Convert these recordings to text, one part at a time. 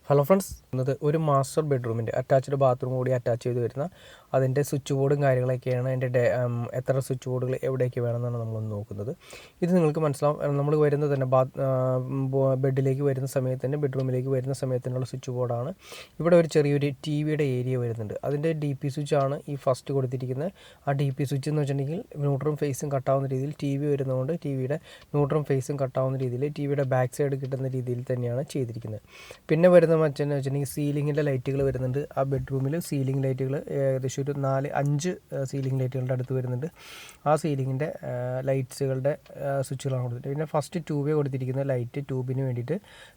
Hello friends, ഇന്നത് ഒരു master ബെഡ്റൂമിൻ്റെ അറ്റാച്ച്ഡ് ബാത്റൂം കൂടി അറ്റാച്ച് ചെയ്ത് വരുന്ന അതിൻ്റെ സ്വിച്ച് ബോർഡും കാര്യങ്ങളൊക്കെയാണ്. അതിൻ്റെ എത്ര സ്വിച്ച് ബോർഡുകൾ എവിടേക്ക് വേണമെന്നാണ് നമ്മളൊന്ന് നോക്കുന്നത്. ഇത് നിങ്ങൾക്ക് മനസ്സിലാവും. നമ്മൾ വരുന്നത് തന്നെ ബെഡിലേക്ക് വരുന്ന സമയത്ത് തന്നെ ബെഡ്റൂമിലേക്ക് വരുന്ന സമയത്തിനുള്ള സ്വിച്ച് ബോർഡാണ്. ഇവിടെ ഒരു ചെറിയൊരു ടി വിയുടെ ഏരിയ വരുന്നുണ്ട്. അതിൻ്റെ ഡി പി സ്വിച്ചാണ് ഈ ഫസ്റ്റ് കൊടുത്തിരിക്കുന്നത്. ആ ഡി പി സ്വിച്ച് എന്ന് വെച്ചിട്ടുണ്ടെങ്കിൽ ന്യൂട്രലും ഫേസും കട്ടാവുന്ന രീതിയിൽ ടി വി വരുന്നതുകൊണ്ട് ടി വിയുടെ ന്യൂട്രലും ഫേസും കട്ടാവുന്ന രീതിയിൽ ടി വിയുടെ ബാക്ക് സൈഡ് കിട്ടുന്ന രീതിയിൽ തന്നെയാണ് ചെയ്തിരിക്കുന്നത്. പിന്നെ വരുന്ന മറ്റെന്ന് വെച്ചിട്ടുണ്ടെങ്കിൽ സീലിങ്ങിൻ്റെ ലൈറ്റുകൾ വരുന്നുണ്ട്. ആ ബെഡ്റൂമിൽ സീലിംഗ് ലൈറ്റുകൾ ഏകദേശം ഒരു 4-5 സീലിംഗ് ലൈറ്റുകളുടെ അടുത്ത് വരുന്നുണ്ട്. ആ സീലിങ്ങിൻ്റെ ലൈറ്റ്സുകളുടെ സ്വിച്ചുകളാണ് കൊടുത്തിട്ട്. പിന്നെ ഫസ്റ്റ് 2 വേ കൊടുത്തിരിക്കുന്ന ലൈറ്റ് ട്യൂബിന് വേണ്ടിയിട്ട്,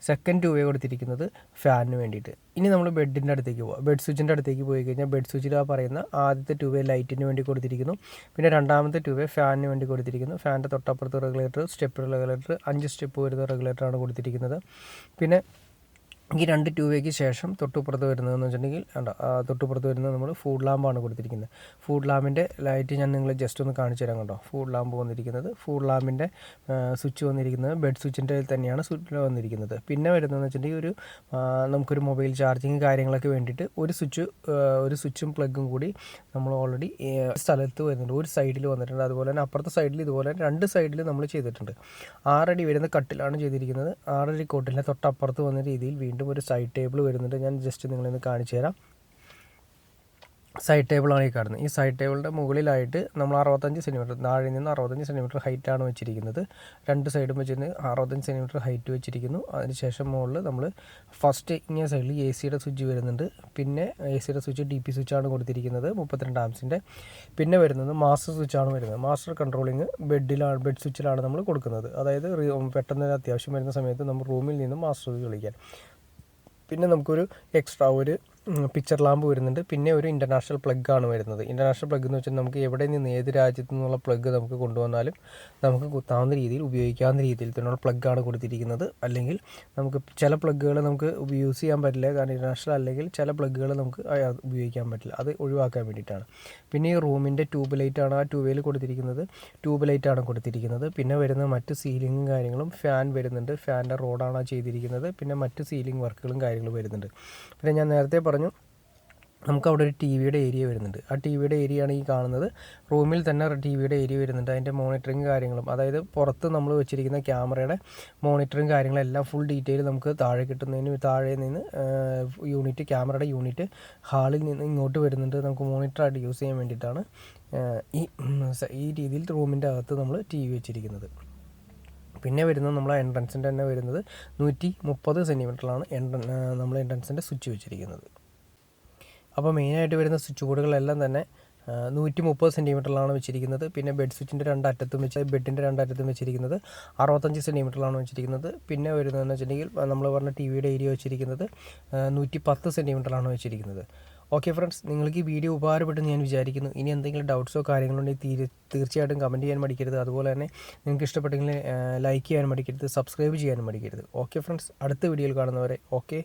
സെക്കൻഡ് 2 വേ കൊടുത്തിരിക്കുന്നത് ഫാനിന് വേണ്ടിയിട്ട്. ഇനി നമ്മൾ ബെഡിൻ്റെ അടുത്തേക്ക് പോകാം. ബെഡ് സ്വിച്ചിൻ്റെ അടുത്തേക്ക് പോയി കഴിഞ്ഞാൽ ബെഡ് സ്വിച്ചിൽ ആ പറയുന്ന ആദ്യത്തെ 2 വേ ലൈറ്റിന് വേണ്ടി കൊടുത്തിരിക്കുന്നു. പിന്നെ രണ്ടാമത്തെ 2 വേ ഫാനിന് വേണ്ടി കൊടുത്തിരിക്കുന്നു. ഫാനിൻ്റെ തൊട്ടപ്പുറത്ത് റെഗുലേറ്റർ, സ്റ്റെപ്പ് റെഗുലേറ്റർ, 5 സ്റ്റെപ്പ് വരുന്ന റെഗുലേറ്ററാണ് കൊടുത്തിരിക്കുന്നത്. പിന്നെ ഈ 2 2 വേക്ക് ശേഷം തൊട്ടുപുറത്ത് വരുന്നതെന്ന് വെച്ചിട്ടുണ്ടെങ്കിൽ തൊട്ടുപുറത്ത് വരുന്നത് നമ്മൾ ഫുഡ് ലാമ്പാണ് കൊടുത്തിരിക്കുന്നത്. ഫുഡ് ലാമ്പിൻ്റെ ലൈറ്റ് ഞാൻ നിങ്ങളെ ജസ്റ്റ് ഒന്ന് കാണിച്ചു തരാം. കണ്ടോ, ഫുഡ് ലാമ്പ് വന്നിരിക്കുന്നത്. ഫുഡ് ലാമ്പിൻ്റെ സ്വിച്ച് വന്നിരിക്കുന്നത് ബെഡ് സ്വിച്ചിൻ്റെ തന്നെയാണ് സ്വിച്ച് വന്നിരിക്കുന്നത്. പിന്നെ വരുന്നതെന്ന് വെച്ചിട്ടുണ്ടെങ്കിൽ നമുക്കൊരു മൊബൈൽ ചാർജിങ് കാര്യങ്ങളൊക്കെ വേണ്ടിയിട്ട് ഒരു സ്വിച്ചും പ്ലഗും കൂടി നമ്മൾ ഓൾറെഡി സ്ഥലത്ത് വരുന്നുണ്ട്. ഒരു സൈഡിൽ വന്നിട്ടുണ്ട്. അതുപോലെ തന്നെ അപ്പുറത്തെ സൈഡിൽ ഇതുപോലെ 2 സൈഡിൽ നമ്മൾ ചെയ്തിട്ടുണ്ട്. 6 അടി വരുന്ന കട്ടിലാണ് ചെയ്തിരിക്കുന്നത്. 6 അടി കോട്ടിലെ തൊട്ടപ്പുറത്ത് വന്ന രീതിയിൽ വീണ്ടും ഒരു സൈഡ് ടേബിൾ വരുന്നുണ്ട്. ഞാൻ ജസ്റ്റ് നിങ്ങളൊന്ന് കാണിച്ചു തരാം. സൈഡ് ടേബിളാണ് ഈ കാണുന്നത്. ഈ സൈഡ് ടേബിളിൻ്റെ മുകളിലായിട്ട് നമ്മൾ 65 സെൻറ്റിമീറ്റർ, താഴെ നിന്ന് 65 സെൻറ്റിമീറ്റർ ഹൈറ്റാണ് വെച്ചിരിക്കുന്നത്. 2 സൈഡും വെച്ചിട്ട് 65 സെൻറ്റിമീറ്റർ ഹൈറ്റ് വെച്ചിരിക്കുന്നു. അതിനുശേഷം മുകളിൽ നമ്മൾ ഫസ്റ്റ് ഇങ്ങനെ സൈഡിൽ എ സിയുടെ സ്വിച്ച് വരുന്നുണ്ട്. പിന്നെ എ സിയുടെ സ്വിച്ച് ഡി പി സ്വിച്ചാണ് കൊടുത്തിരിക്കുന്നത് 32 ആംസിൻ്റെ. പിന്നെ വരുന്നത് മാസ്റ്റർ സ്വിച്ചാണ് വരുന്നത്. മാസ്റ്റർ കൺട്രോളിങ് ബെഡ് സ്വിച്ചിലാണ് നമ്മൾ കൊടുക്കുന്നത്. അതായത് പെട്ടെന്ന് അത്യാവശ്യം വരുന്ന സമയത്ത് നമ്മൾ റൂമിൽ നിന്ന് മാസ്റ്റർ സ്വിച്ച് വിളിക്കാൻ. പിന്നെ നമുക്കൊരു എക്സ്ട്രാ ഒരു പിക്ചർ ലാമ്പ് വരുന്നുണ്ട്. പിന്നെ ഒരു ഇൻ്റർനാഷണൽ പ്ലഗ്ഗാണ് വരുന്നത്. ഇൻ്റർനാഷണൽ പ്ലഗ് എന്ന് വെച്ചാൽ നമുക്ക് എവിടെ നിന്ന് ഏത് രാജ്യത്തു നിന്നുള്ള പ്ലഗ് നമുക്ക് കൊണ്ടുവന്നാലും നമുക്ക് കുത്താവുന്ന രീതിയിൽ ഉപയോഗിക്കാവുന്ന രീതിയിൽ തന്നെയുള്ള പ്ലഗ്ഗാണ് കൊടുത്തിരിക്കുന്നത്. അല്ലെങ്കിൽ നമുക്ക് ചില പ്ലഗ്ഗുകൾ നമുക്ക് യൂസ് ചെയ്യാൻ പറ്റില്ല, കാരണം ഇൻ്റർനാഷണൽ അല്ലെങ്കിൽ ചില പ്ലഗ്ഗുകൾ നമുക്ക് ഉപയോഗിക്കാൻ പറ്റില്ല. അത് ഒഴിവാക്കാൻ വേണ്ടിയിട്ടാണ്. പിന്നെ ഈ റൂമിൻ്റെ ട്യൂബ് ലൈറ്റാണ് ആ 2 വേയിൽ കൊടുത്തിരിക്കുന്നത്. ട്യൂബ് ലൈറ്റാണ് കൊടുത്തിരിക്കുന്നത്. പിന്നെ വരുന്ന മറ്റ് സീലിങ്ങും കാര്യങ്ങളും ഫാൻ വരുന്നുണ്ട്. ഫാനിൻ്റെ റോഡാണ് ചെയ്തിരിക്കുന്നത്. പിന്നെ മറ്റ് സീലിംഗ് വർക്കുകളും കാര്യങ്ങളും വരുന്നുണ്ട്. പിന്നെ ഞാൻ നേരത്തെ നമുക്കവിടെ ഒരു ടി വിയുടെ ഏരിയ വരുന്നുണ്ട്. ആ ടി വിയുടെ ഏരിയയാണ് ഈ കാണുന്നത്. റൂമിൽ തന്നെ ടി വിയുടെ ഏരിയ വരുന്നുണ്ട്. അതിൻ്റെ മോണിറ്ററിങ് കാര്യങ്ങളും, അതായത് പുറത്ത് നമ്മൾ വെച്ചിരിക്കുന്ന ക്യാമറയുടെ മോണിറ്ററിങ് കാര്യങ്ങളെല്ലാം ഫുൾ ഡീറ്റെയിൽ നമുക്ക് താഴെ കിട്ടുന്നതിന് താഴെ നിന്ന് ക്യാമറയുടെ യൂണിറ്റ് ഹാളിൽ നിന്ന് ഇങ്ങോട്ട് വരുന്നുണ്ട്. നമുക്ക് മോണിറ്ററായിട്ട് യൂസ് ചെയ്യാൻ വേണ്ടിയിട്ടാണ് ഈ രീതിയിൽ റൂമിൻ്റെ അകത്ത് നമ്മൾ ടി വി വെച്ചിരിക്കുന്നത്. പിന്നെ വരുന്നത് നമ്മൾ എൻട്രൻസിൻ്റെ തന്നെ വരുന്നത് 130 സെൻറ്റിമീറ്ററിലാണ് നമ്മൾ എൻട്രൻസിൻ്റെ സ്വിച്ച് വെച്ചിരിക്കുന്നത്. അപ്പോൾ മെയിനായിട്ട് വരുന്ന സ്വിച്ച് ബോർഡുകളെല്ലാം തന്നെ 130 സെൻറ്റിമീറ്ററിലാണ് വെച്ചിരിക്കുന്നത്. പിന്നെ ബെഡ് സ്വിച്ചിൻ്റെ ബെഡിൻ്റെ 2 അറ്റത്തും വെച്ചിരിക്കുന്നത് 65 സെൻറ്റിമീറ്ററിലാണ് വെച്ചിരിക്കുന്നത്. പിന്നെ വരുന്നതെന്ന് വെച്ചിട്ടുണ്ടെങ്കിൽ നമ്മൾ പറഞ്ഞ ടി വിയുടെ ഏരിയ വെച്ചിരിക്കുന്നത് 110 സെൻറ്റിമീറ്ററിലാണ് വെച്ചിരിക്കുന്നത്. ഓക്കെ ഫ്രണ്ട്സ്, നിങ്ങൾക്ക് ഈ വീഡിയോ ഉപകാരപ്പെട്ടെന്ന് ഞാൻ വിചാരിക്കുന്നു. ഇനി എന്തെങ്കിലും ഡൗട്ട്സോ കാര്യങ്ങളോ ഉണ്ടെങ്കിൽ തീർച്ചയായിട്ടും കമൻറ്റ് ചെയ്യാൻ മടിക്കരുത്. അതുപോലെ തന്നെ നിങ്ങൾക്ക് ഇഷ്ടപ്പെട്ടെങ്കിൽ ലൈക്ക് ചെയ്യാൻ മടിക്കരുത്, സബ്സ്ക്രൈബ് ചെയ്യാനും മടിക്കരുത്. ഓക്കെ ഫ്രണ്ട്സ്, അടുത്ത വീഡിയോയിൽ കാണുന്നവരെ ഓക്കെ.